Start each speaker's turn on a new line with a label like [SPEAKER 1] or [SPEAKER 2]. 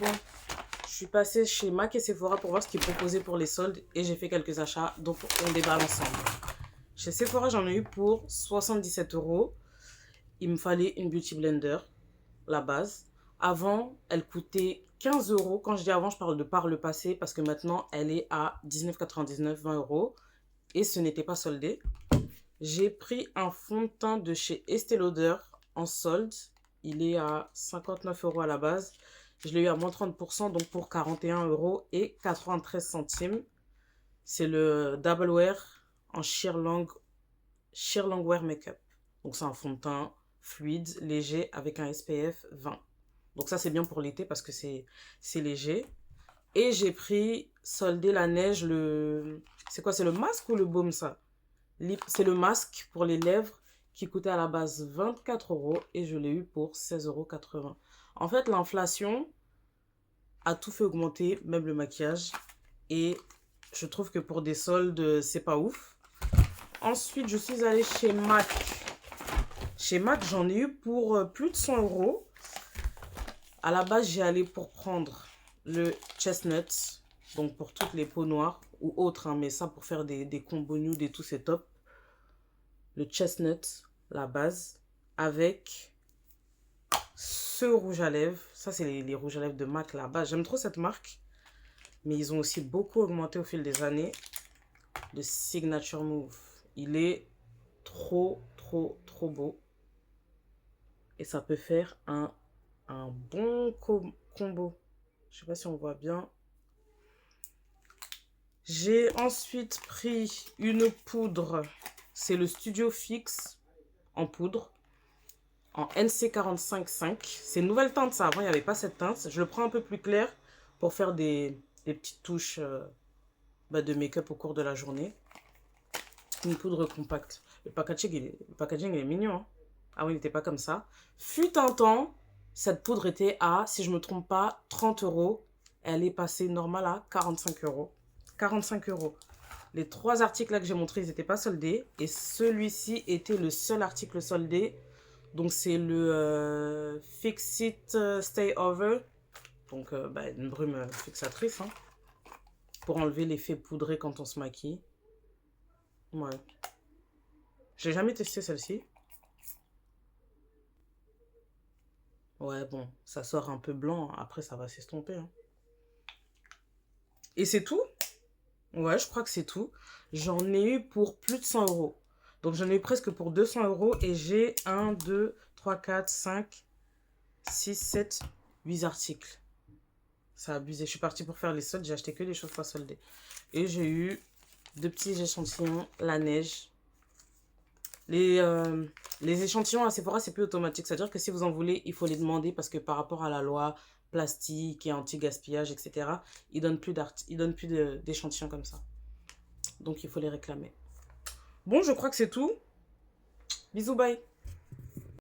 [SPEAKER 1] Bon, je suis passée chez MAC et Sephora pour voir ce qu'ils proposaient pour les soldes et j'ai fait quelques achats, donc on déballe ensemble. Chez Sephora, j'en ai eu pour 77 euros. Il me fallait une Beauty Blender, la base. Avant, elle coûtait 15 euros. Quand je dis avant, je parle de par le passé parce que maintenant, elle est à 19,99, 20 euros. Et ce n'était pas soldé. J'ai pris un fond de teint de chez Estée Lauder en solde. Il est à 59 euros à la base. Je l'ai eu à moins 30%, donc pour 41 euros et 93 centimes. C'est le Double Wear en Sheer Long Wear Makeup. Donc c'est un fond de teint fluide, léger, avec un SPF 20. Donc ça c'est bien pour l'été parce que c'est léger. Et j'ai pris soldé la neige, c'est quoi, c'est le masque ou le baume ça? C'est le masque pour les lèvres qui coûtait à la base 24 euros et je l'ai eu pour 16,80 euros. En fait, l'inflation a tout fait augmenter, même le maquillage. Et je trouve que pour des soldes, c'est pas ouf. Ensuite, je suis allée chez MAC. Chez MAC, j'en ai eu pour plus de 100 euros. À la base, j'ai allé pour prendre le chestnut, donc pour toutes les peaux noires ou autres, hein, mais ça pour faire des combos nude et tout, c'est top. Le chestnut, la base, avec ce rouge à lèvres. Ça, c'est les rouges à lèvres de MAC, la base. J'aime trop cette marque, mais ils ont aussi beaucoup augmenté au fil des années. Le Signature Move, il est trop beau. Et ça peut faire un bon combo. Je sais pas si on voit bien. J'ai ensuite pris une poudre. C'est le Studio Fix en poudre. En NC45.5. C'est une nouvelle teinte ça. Avant, il n'y avait pas cette teinte. Je le prends un peu plus clair pour faire des petites touches de make-up au cours de la journée. Une poudre compacte. Le packaging, il est mignon. Hein. Ah oui, il n'était pas comme ça. Fut un temps, cette poudre était à, si je ne me trompe pas, 30 euros. Elle est passée normale à 45 euros. 45 euros. Les 3 articles là que j'ai montrés, ils n'étaient pas soldés. Et celui-ci était le seul article soldé. Donc c'est le Fix It Stay Over. Donc une brume fixatrice. Hein, pour enlever l'effet poudré quand on se maquille. Ouais. J'ai jamais testé celle-ci. Ouais, bon, ça sort un peu blanc. Après, ça va s'estomper. Hein. Et c'est tout? Ouais, je crois que c'est tout. J'en ai eu pour plus de 100 euros. Donc, j'en ai eu presque pour 200 euros. Et j'ai 1, 2, 3, 4, 5, 6, 7, 8 articles. Ça a abusé. Je suis partie pour faire les soldes. J'ai acheté que des choses pas soldées. Et j'ai eu 2 petits échantillons. La neige. Les échantillons à Sephora, c'est plus automatique. C'est-à-dire que si vous en voulez, il faut les demander parce que par rapport à la loi plastique et anti-gaspillage, etc., ils donnent plus d'échantillons comme ça. Donc, il faut les réclamer. Bon, je crois que c'est tout. Bisous, bye.